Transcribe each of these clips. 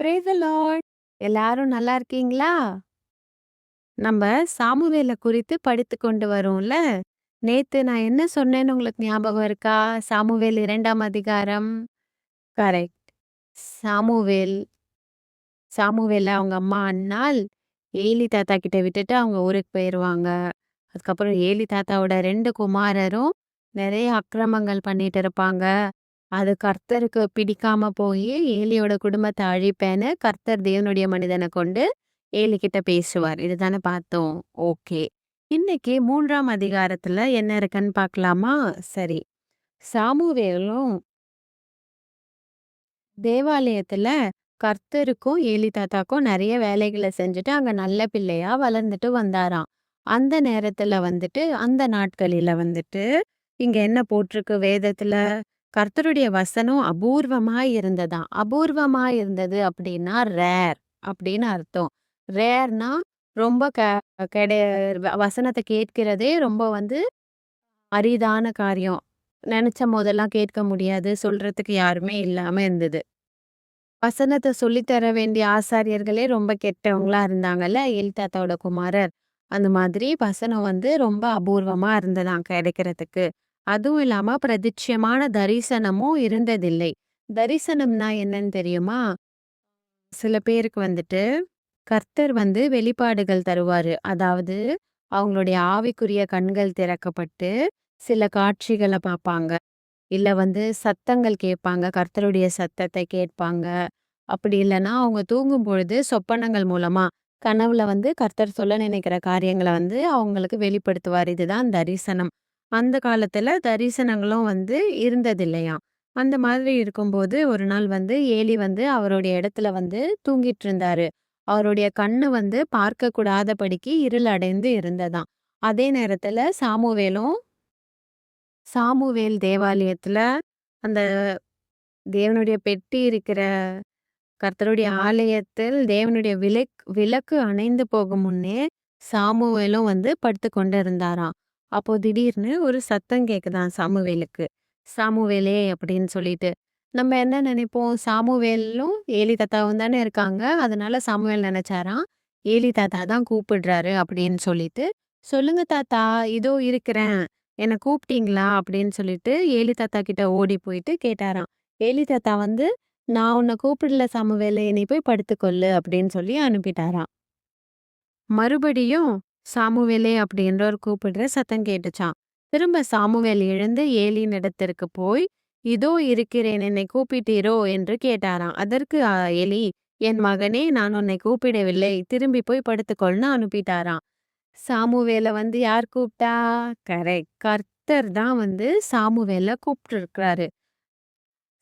Praise the Lord. எல்லாரும் நல்லா இருக்கீங்களா? நம்ம சாமுவேல குறித்து படித்துக் கொண்டு வரோம்ல. நேத்து நான் என்ன சொன்னேன்னு உங்களுக்கு ஞாபகம் இருக்கா? சாமுவேல் 2ஆம் அதிகாரம். கரெக்ட். சாமுவேல் சாமுவேல அவங்க அம்மா அன்னாள் ஏலி தாத்தா கிட்ட விட்டுட்டு அவங்க ஊருக்கு போயிருவாங்க. அதுக்கப்புறம் ஏலி தாத்தாவோட 2 குமாரரும் நெறைய அக்கிரமங்கள் பண்ணிட்டு இருப்பாங்க. அது கர்த்தருக்கு பிடிக்காம போயி, ஏலியோட குடும்பத்த அழிப்பேன்னு கர்த்தர் தேவனுடைய மனிதன கொண்டு ஏலி கிட்ட பேசுவார். இதுதானே பார்த்தோம். ஓகே. இன்னைக்கு 3ஆம் அதிகாரத்துல என்ன இருக்குன்னு பார்க்கலாமா? சரி. சாமுவேலும் தேவாலயத்துல கர்த்தருக்கும் ஏலி தாத்தாக்கும் நெறைய வேலைகள செஞ்சுட்டு, அங்க நல்ல பிள்ளையா வளர்ந்துட்டு வந்தாராம். அந்த நேரத்துல வந்துட்டு, அந்த நாட்களில வந்துட்டு, இங்க என்ன போட்டிருக்கு வேதத்துல? கர்த்தருடைய வசனம் அபூர்வமாய் இருந்ததாம். அபூர்வமாய் இருந்தது அப்படின்னா, ரேர் அப்படின்னு அர்த்தம். ரேர்னா ரொம்ப கெடை வசனத்த கேட்கிறதே ரொம்ப வந்து அரிதான காரியம். நெனச்ச போதெல்லாம் கேட்க முடியாது. சொல்றதுக்கு யாருமே இல்லாம இருந்தது. வசனத்த சொல்லி தர வேண்டிய ஆசாரியர்களே ரொம்ப கெட்டவங்களா இருந்தாங்கல்ல, ஏலி தாத்தாவோட குமாரர். அந்த மாதிரி வசனம் வந்து ரொம்ப அபூர்வமா இருந்ததாம் கிடைக்கிறதுக்கு. அதுவும் இல்லாம பிரதிட்சயமான தரிசனமும் இருந்ததில்லை. தரிசனம்னா என்னன்னு தெரியுமா? சில பேருக்கு வந்துட்டு கர்த்தர் வந்து வெளிப்பாடுகள் தருவாரு. அதாவது அவங்களுடைய ஆவிக்குரிய கண்கள் திறக்கப்பட்டு சில காட்சிகள பார்ப்பாங்க. இல்ல வந்து சத்தங்கள் கேட்பாங்க. கர்த்தருடைய சத்தத்தை கேட்பாங்க. அப்படி இல்லன்னா, அவங்க தூங்கும்பொழுது சொப்பனங்கள் மூலமா, கனவுல வந்து கர்த்தர் சொல்ல நினைக்கிற காரியங்கள வந்து அவங்களுக்கு வெளிப்படுத்துவார். இதுதான் தரிசனம். அந்த காலத்துல தரிசனங்களும் வந்து இருந்ததில்லையாம். அந்த மாதிரி இருக்கும்போது, ஒரு நாள் வந்து ஏலி வந்து அவருடைய இடத்துல வந்து தூங்கிட்டு இருந்தாரு. அவருடைய கண்ணு வந்து பார்க்கக்கூடாதபடிக்கு இருள் அடைந்து இருந்ததாம். அதே நேரத்துல சாமுவேல் தேவாலயத்துல அந்த தேவனுடைய பெட்டி இருக்கிற கர்த்தருடைய ஆலயத்தில் தேவனுடைய விளக்கு அணைந்து போகும் முன்னே சாமுவேலும் வந்து படுத்துக்கொண்டு இருந்தாராம். அப்போ திடீர்னு ஒரு சத்தம் கேக்குதாம் சாமுவேலுக்கு. சாமுவேலே அப்படின்னு சொல்லிட்டு. நம்ம என்ன நினைப்போம்? சாமுவேலும் ஏலி தாத்தாவும் தானே இருக்காங்க. அதனால சாமுவேல் நினைச்சாராம், ஏலி தாத்தா தான் கூப்பிடுறாரு அப்படின்னு சொல்லிட்டு, சொல்லுங்க தாத்தா, இதோ இருக்கிறேன். என்ன கூப்பிட்டீங்களா? அப்படின்னு சொல்லிட்டு ஏலி தாத்தா கிட்ட ஓடி போயிட்டு கேட்டாராம். ஏலி தாத்தா வந்து நான் உன்னை கூப்பிடல சாமுவேலு, நீ போய் படுத்துக்கொள்ளு அப்படின்னு சொல்லி அனுப்பிட்டாராம். மறுபடியும் சாமுவேலே அப்படின்றவர் கூப்பிடுற சத்தம் கேட்டுச்சாம். திரும்ப சாமுவேல் எழுந்து ஏலியின் இடத்திற்கு போய், இதோ இருக்கிறேன், என்னை கூப்பிட்டீரோ என்று கேட்டாராம். அதற்கு எலி, என் மகனே, நான் உன்னை கூப்பிடவில்லை, திரும்பி போய் படுத்துக்கொள்னு அனுப்பிட்டாராம். சாமுவேல வந்து யார் கூப்பிட்டா? கரெக்ட், கர்த்தர் தான் வந்து சாமுவேல கூப்பிட்டு.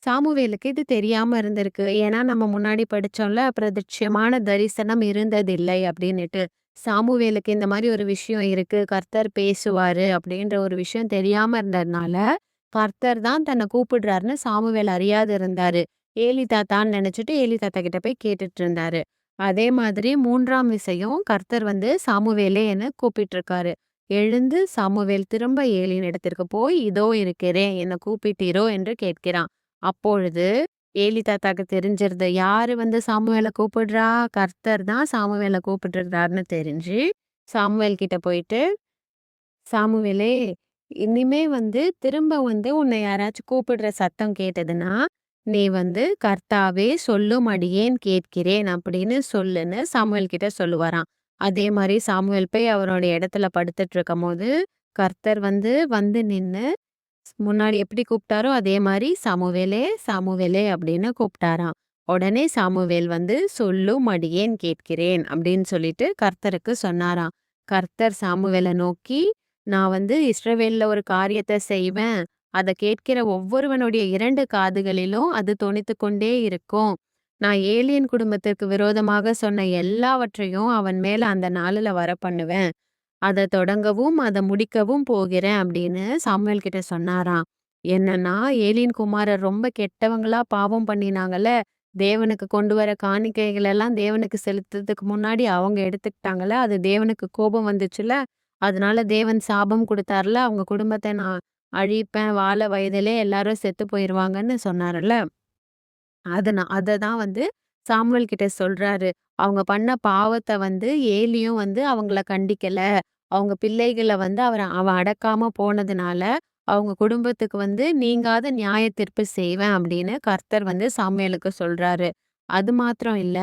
சாமுவேலுக்கு இது தெரியாம இருந்திருக்கு. ஏன்னா நம்ம முன்னாடி படிச்சோம்ல, பிரத்யட்சமான தரிசனம் இருந்ததில்லை அப்படின்னுட்டு. சாமுவேலுக்கு இந்த மாரி ஒரு விஷயம் இருக்கு. கர்த்தர் பேசுவாரு அப்படின்ற ஒரு விஷயம் தெரியாம இருந்ததுனால, கர்த்தர் தான் தன்னை கூப்பிடுறாருன்னு சாமுவேல் அறியாது இருந்தாரு. ஏலி தாத்தான்னு நினைச்சுட்டு ஏலி தாத்தா கிட்ட போய் கேட்டுட்டு இருந்தாரு. அதே மாதிரி 3ஆம் விசையும் கர்த்தர் வந்து சாமுவேலே என்ன கூப்பிட்டு இருக்காரு. எழுந்து சாமுவேல் திரும்ப ஏலியின் இடத்திற்கு போய், இதோ இருக்கிறேன், என்ன கூப்பிட்டீரோ என்று கேட்கிறான். அப்பொழுது ஏலி தாத்தாக்கு தெரிஞ்சிருது. யாரு வந்து சாமுவேல கூப்பிடுறா? கர்த்தர் தான் சாமுவேல கூப்பிட்டுருக்காருன்னு தெரிஞ்சு, சாமுவேல் கிட்ட போயிட்டு, "சாமுவேலே, இனிமே வந்து திரும்ப வந்து உன்னை யாராச்சும் கூப்பிடுற சத்தம் கேட்டதுன்னா, நீ வந்து கர்த்தாவே சொல்லும் அடியேன் கேட்கிறேன் அப்படின்னு சொல்லுன்னு" சாமுவேல் கிட்ட சொல்லுவாராம். அதே மாரி சாமுவேல் போய் அவருடைய இடத்துல படுத்துட்டு இருக்கும்போது, கர்த்தர் வந்து நின்னு முன்னாடி எப்படி கூப்பிட்டாரோ அதே மாரி "சாமுவேலே, சாமுவேலே" அப்படின்னு கூப்பிட்டாராம். உடனே சாமுவேல் வந்து "சொல்லும் அடியேன் கேட்கிறேன்" அப்படின்னு சொல்லிட்டு கர்த்தருக்கு சொன்னாராம். கர்த்தர் சாமுவேல நோக்கி, "நான் வந்து இஸ்ரவேல்ல ஒரு காரியத்த செய்வேன். அத கேட்கிற ஒவ்வொருவனுடைய 2 காதுகளிலும் அது தொனித்துக் கொண்டே இருக்கும். நான் ஏலியன் குடும்பத்திற்கு விரோதமாக சொன்ன எல்லாவற்றையும் அவன் மேல அந்த நாளுல வரப்பண்ணுவேன். அத தொடங்கவும், அத முடிக்கவும் போகிறேன்" அப்படின்னு சாமுவேல் கிட்ட சொன்னாராம். என்னன்னா, ஏலியின் குமாரர் ரொம்ப கெட்டவங்களா பாவம் பண்ணினாங்கல்ல. தேவனுக்கு கொண்டு வர காணிக்கைகள் எல்லாம் தேவனுக்கு செலுத்துறதுக்கு முன்னாடி அவங்க எடுத்துக்கிட்டாங்கல்ல. அது தேவனுக்கு கோபம் வந்துச்சுல்ல. அதனால தேவன் சாபம் குடுத்தார்ல. அவங்க குடும்பத்த நான் அழிப்பேன். வால வயதிலே எல்லாரும் செத்து போயிருவாங்கன்னு சொன்னாருல்ல. அத தான் வந்து சாமுவேல் கிட்ட சொல்றாரு. அவங்க பண்ண பாவத்த வந்து ஏலியும் வந்து அவங்கள கண்டிக்கல. அவங்க பிள்ளைகள வந்து அவன் அடக்காம போனதுனால, அவங்க குடும்பத்துக்கு வந்து நீங்காத நியாய தீர்ப்பு செய்வேன் அப்படின்னு கர்த்தர் வந்து சாமுவேலுக்கு சொல்றாரு. அது மாத்திரம் இல்ல,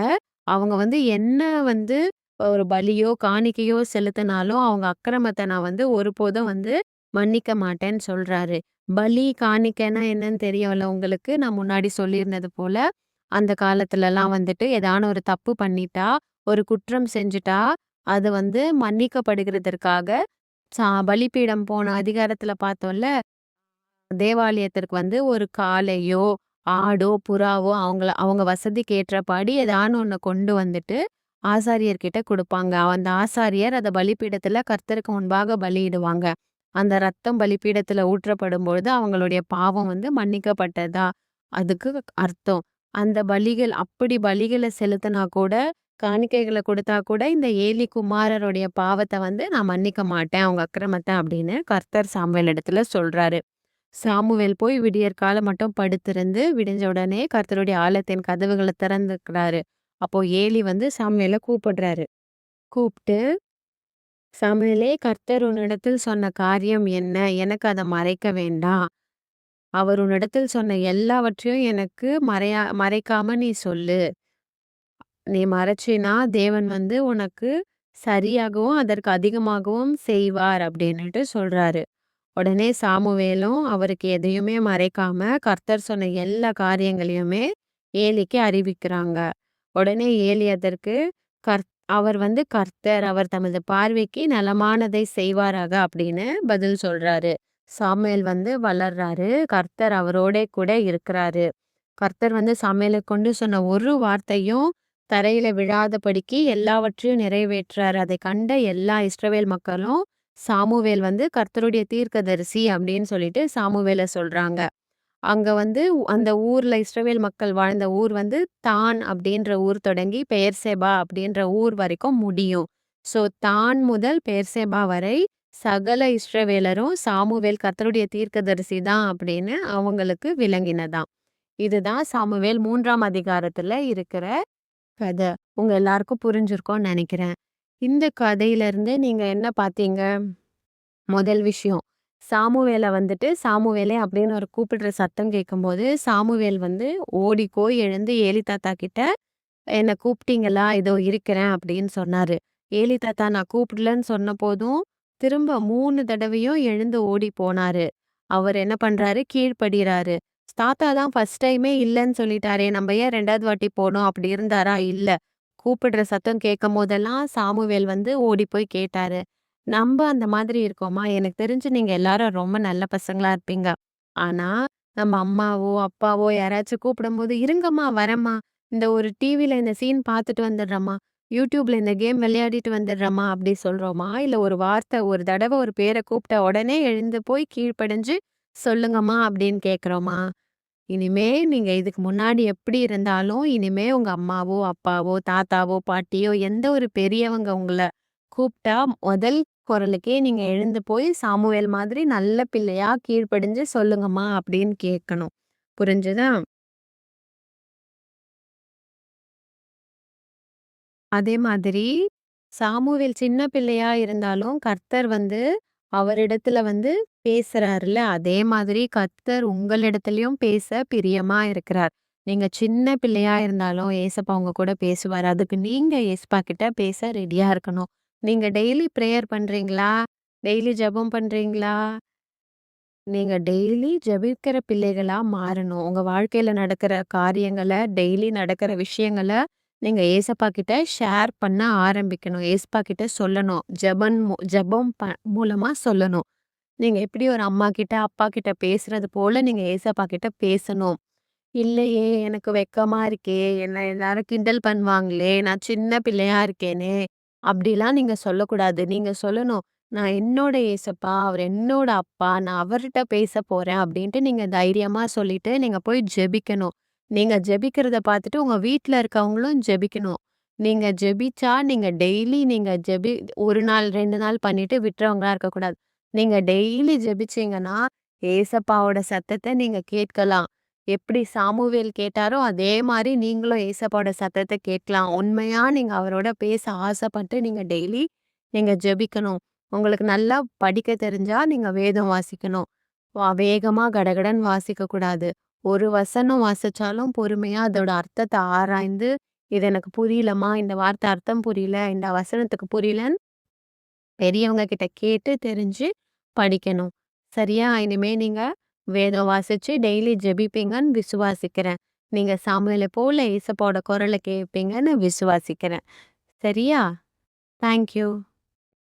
அவங்க வந்து என்ன வந்து ஒரு பலியோ, காணிக்கையோ செலுத்தினாலும் அவங்க அக்கிரமத்த நான் வந்து ஒருபோதும் வந்து மன்னிக்க மாட்டேன்னு சொல்றாரு. பலி, காணிக்கைன்னா என்னன்னு தெரியும்ல உங்களுக்கு? நான் முன்னாடி சொல்லியிருந்தது போல. அந்த காலத்துலலாம் வந்துட்டு ஏதான ஒரு தப்பு பண்ணிட்டா, ஒரு குற்றம் செஞ்சுட்டா, அது வந்து மன்னிக்கப்படுகிறதற்காக பலிபீடம் போன அதிகாரத்துல பார்த்தோம்ல, தேவாலயத்திற்கு வந்து ஒரு காளையோ, ஆடோ, புறாவோ அவங்க வசதிக்கு ஏற்றபடி ஏதான ஒண்ண கொண்டு வந்துட்டு ஆசாரியர்கிட்ட குடுப்பாங்க. அந்த ஆசாரியர் அத பலிபீடத்துல கர்த்தருக்கு முன்பாக பலியிடுவாங்க. அந்த ரத்தம் பலிபீடத்துல ஊற்றப்படும்பொழுது அவங்களுடைய பாவம் வந்து மன்னிக்கப்பட்டதா அதுக்கு அர்த்தம். அந்த பலிகள் அப்படி பலிகள செலுத்தினா கூட, காணிக்கைகள குடுத்தா கூட இந்த ஏலி குமாரருடைய பாவத்த வந்து நான் மன்னிக்க மாட்டேன், அவங்க அக்கிரமத்த அப்படின்னு கர்த்தர் சாமுவேல் இடத்துல சொல்றாரு. சாமுவேல் போய் விடியற்காலை மட்டும் படுத்திருந்து, விடிஞ்ச உடனே கர்த்தருடைய ஆலயத்தின் கதவுகள திறந்துக்கிறாரு. அப்போ ஏலி வந்து சாமுவேல கூப்பிடுறாரு. கூப்ட்டு, "சாமுவேலே, கர்த்தர் உன்னிடத்தில் சொன்ன காரியம் என்ன? எனக்கு அத மறைக்க வேண்டாம். அவர் உன்னிடத்தில் சொன்ன எல்லாவற்றையும் எனக்கு மறைக்காம நீ சொல்லு. நீ மறைச்சினா தேவன் வந்து உனக்கு சரியாகவும், அதற்கு அதிகமாகவும் செய்வார்." அப்படின்னுட்டு சொல்றாரு. உடனே சாமுவேலும் அவருக்கு எதையுமே மறைக்காம கர்த்தர் சொன்ன எல்லா காரியங்களையுமே ஏலிக்கு அறிவிக்கிறாங்க. உடனே ஏலி அதற்கு கர் அவர் வந்து கர்த்தர், அவர் தமது பார்வைக்கு நலமானதை செய்வாராக அப்படின்னு பதில் சொல்றாரு. சாமுவேல் வந்து வளர்றாரு. கர்த்தர் அவரோடே கூட இருக்கிறாரு. கர்த்தர் வந்து சாமுவேலுக்கு கொண்டு சொன்ன ஒரு வார்த்தையும் தரையில விழாதபடிக்கு எல்லாவற்றையும் நிறைவேற்றாரு. அதை கண்ட எல்லா இஸ்ரவேல் மக்களும் சாமுவேல் வந்து கர்த்தருடைய தீர்க்கதரிசி அப்படின்னு சொல்லிட்டு சாமுவேல சொல்றாங்க. அங்க வந்து அந்த ஊர்ல இஸ்ரவேல் மக்கள் வாழ்ந்த ஊர் வந்து தான் அப்படின்ற ஊர் தொடங்கி பெயர்செபா அப்படின்ற ஊர் வரைக்கும் முடியும். ஸோ தான் முதல் பெயர்செபா வரை சகல இஸ்ரவேலரும் சாமுவேல் கர்த்தருடைய தீர்க்கதரிசி தான் அப்படின்னு அவங்களுக்கு விளங்கினதாம். இதுதான் சாமுவேல் 3ஆம் அதிகாரத்துல இருக்கிற கதை. உங்க எல்லாருக்கும் புரிஞ்சிருக்கும்னு நினைக்கிறேன். இந்த கதையில இருந்து நீங்க என்ன பார்த்தீங்க? முதல் விஷயம். சாமுவேல வந்துட்டு சாமுவேலே அப்படின்னு ஒரு கூப்பிடுற சத்தம் கேட்கும்போது, சாமுவேல் வந்து ஓடிப்போய் எழுந்து ஏலி தாத்தா கிட்ட, "என்ன கூப்பிட்டீங்களா? இதோ இருக்கிறேன்" அப்படின்னு சொன்னாரு. ஏலி தாத்தா நான் கூப்பிடலன்னு சொன்னபோதும், திரும்ப 3 தடவையும் எழுந்து ஓடி போனாரு. அவர் என்ன பண்றாரு? கீழ்ப்படிறாரு. தாத்தா தான் ஃபர்ஸ்ட் டைமே இல்லன்னு சொல்லிட்டாரே! நம்ம ஏன் 2வது வாட்டி போனோம்? அப்படி இருந்தாரா? இல்ல. கூப்பிடுற சத்தம் கேட்கும்போதெல்லாம் சாமுவேல் வந்து ஓடி போய் கேட்டாரு. நம்ப அந்த மாதிரி இருக்கோமா? எனக்கு தெரிஞ்சு நீங்க எல்லாரும் ரொம்ப நல்ல பசங்களா இருப்பீங்க. ஆனா, நம்ம அம்மாவோ, அப்பாவோ யாராச்சும் கூப்பிடும்போது, "இருங்கம்மா, வரேம்மா. இந்த ஒரு டிவில இந்த சீன் பார்த்துட்டு வந்துடுறேம்மா. YouTubeல இந்த கேம் விளையாடிட்டு வந்துடுறேம்மா" அப்படி சொல்றோமா? இல்ல ஒரு வார்த்தை ஒரு தடவ ஒரு பேர கூப்பிட்ட உடனே எழுந்து போய் கீழ்ப்படிஞ்சு, "சொல்லுங்கம்மா" அப்படின்னு கேட்கிறோமா? இனிமே நீங்க இதுக்கு முன்னாடி எப்படி இருந்தாலும், இனிமே உங்க அம்மாவோ, அப்பாவோ, தாத்தாவோ, பாட்டியோ எந்த ஒரு பெரியவங்க உங்கள கூப்பிட்டா முதல் குரலுக்கே நீங்க எழுந்து போய் சாமுவேல் மாதிரி நல்ல பிள்ளையா கீழ்ப்படிஞ்சு சொல்லுங்கம்மா அப்படின்னு கேட்கணும். புரிஞ்சுதா? அதே மாதிரி சாமுவேல் சின்ன பிள்ளையா இருந்தாலும் கர்த்தர் வந்து அவரிடத்துல வந்து பேசுறாருல்ல, அதே மாதிரி கர்த்தர் உங்களிடத்திலயும் பேச பிரியமா இருக்கிறார். நீங்க சின்ன பிள்ளையா இருந்தாலும் ஏசப்பா உங்க கூட பேசுவாரு. அதுக்கு நீங்க ஏசப்பா கிட்ட பேச ரெடியா இருக்கணும். நீங்க டெய்லி பிரேயர் பண்றீங்களா? டெய்லி ஜெபம் பண்றீங்களா? நீங்க டெய்லி ஜெபிக்கிற பிள்ளைகளா மாறணும். உங்க வாழ்க்கையில நடக்கிற காரியங்கள, டெய்லி நடக்கிற விஷயங்கள நீங்க ஏசப்பா கிட்ட ஷேர் பண்ண ஆரம்பிக்கணும். ஏசப்பா கிட்ட சொல்லணும். ஜெபம் மூலமா சொல்லணும். நீங்க எப்படி ஒரு அம்மா கிட்ட, அப்பா கிட்ட பேசுறது போல நீங்க ஏசப்பா கிட்ட பேசணும். இல்லையே! எனக்கு வெட்கமா இருக்கே! என்ன எல்லாரும் கிண்டல் பண்ணுவாங்களே! நான் சின்ன பிள்ளையா இருக்கேனே! அப்டிலாம் நீங்க சொல்லக்கூடாது. நீங்க சொல்லணும். நான் என்னோட ஏசப்பா, அவர் என்னோட அப்பா. நான் அவர்ட்ட பேச போறேன் அப்டின்ட்டு நீங்க தைரியமா சொல்லிட்டு, நீங்க போய் ஜெபிக்கணும். நீங்க ஜெபிக்கிறத பார்த்துட்டு உங்க வீட்ல இருக்கவங்களும் ஜெபிக்கணும். நீங்க ஜெபிச்சா, நீங்க டெய்லி நீங்க 1 நாள், 2 நாள் பண்ணிட்டு விட்டுறவங்களா இருக்கக்கூடாது. நீங்க டெய்லி ஜெபிச்சீங்கன்னா, ஏசப்பாவோட சத்தத்த நீங்க கேட்கலாம். எப்படி சாமுவேல் கேட்டாரோ, அதே மாரி நீங்களும் ஏசப்பாவோட சத்தத்த கேட்கலாம். உண்மையா நீங்க அவரோட பேச ஆசைப்பட்டு நீங்க ஜெபிக்கணும். உங்களுக்கு நல்லா படிக்க தெரிஞ்சா நீங்க வேதம் வாசிக்கணும். வேகமா கடகடன்னு வாசிக்கக்கூடாது. ஒரு வசனம் வாசிச்சாலும் பொறுமையா அதோட அர்த்தத்த ஆராய்ந்து, "இது எனக்கு புரியலம்மா, இந்த வார்த்தை அர்த்தம் புரியல, இந்த வசனத்துக்கு புரியலன்னு" பெரியவங்க கிட்ட கேட்டு தெரிஞ்சு படிக்கணும். சரியா? இனிமே நீங்க வேதம் வாசிச்சு டெய்லி ஜெபிப்பீங்கன்னு விசுவாசிக்கிறேன். நீங்க சாமுவேல போல ஏசப்பாவோட குரல கேட்பீங்கன்னு விசுவாசிக்கிறேன். சரியா? Thank you.